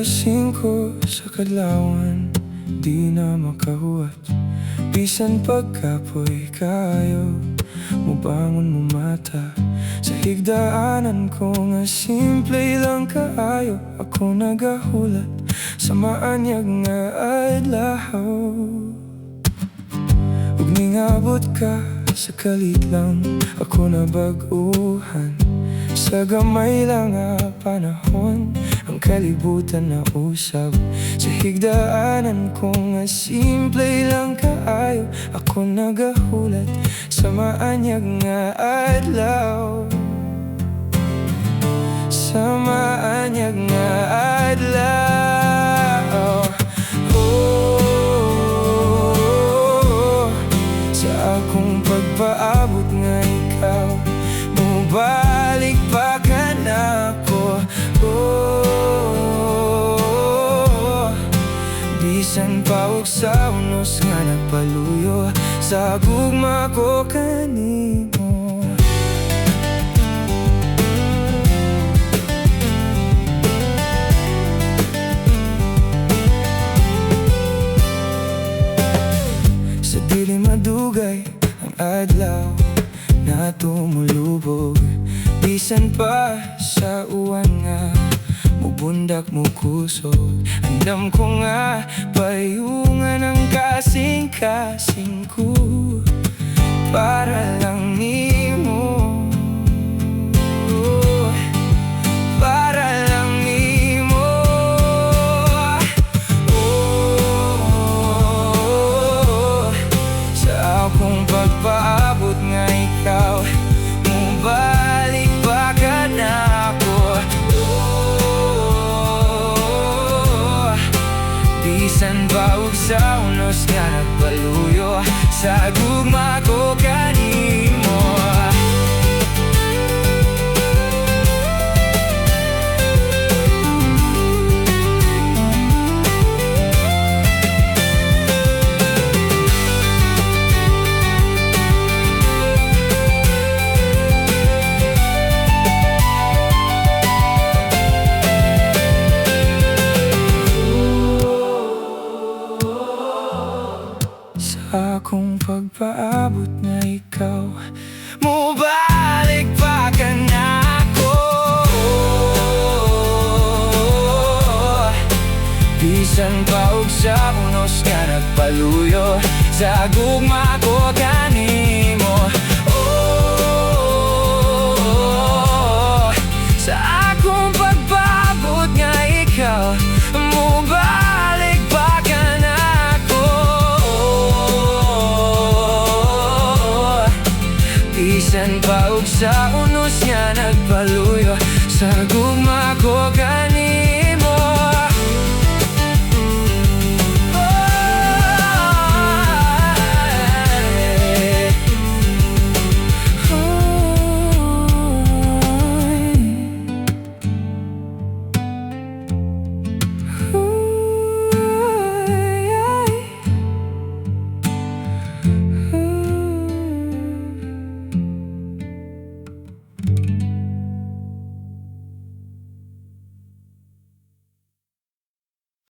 Alas 5 sa kadlawan, di na makahuwat. Bisan pagkapoy kaayo, mubangon mo mata. Sa higdaanan ko nga simple lang kaayo, ako nagahulat sa maanyag nga adlaw. Ug ningabot ka sa kalit lang, ako nabag-uhan. Sa gamay lang nga panahon, ang kalibutan na usab. Sa higdaanan ko nga simple lang kaayo, ako nagahulat sa maanyag nga adlaw. Sa maanyag nga adlaw. Sa akong pagpaabot nga ikaw, mubalik pa ka na ako. Bisan pa og sa unos nga nagpaluyo, sa gugma ko kanimo. Sa dili madugay ang adlaw na tumulubog, bisan pa sa uwan nga mubundak mo kusog. Andam ko nga payungan ang kasing-kasing ko para lang nimo, para lang nimo. Sa akong pagpaabot nga ikaw, mubalik pa ka na ako. Bisan pa og sa unos nga nagpaluyo, sa gugma ko kanimo. Akong pagpaabot na ikaw, mubalik pa ka na ako. Bisan pa og sa unos nga nagpaluyo, sa gugma ko kanimo. Sa akong pagpaabot nga ikaw, mubalik pa ka na ako. Bisan pa og sa unos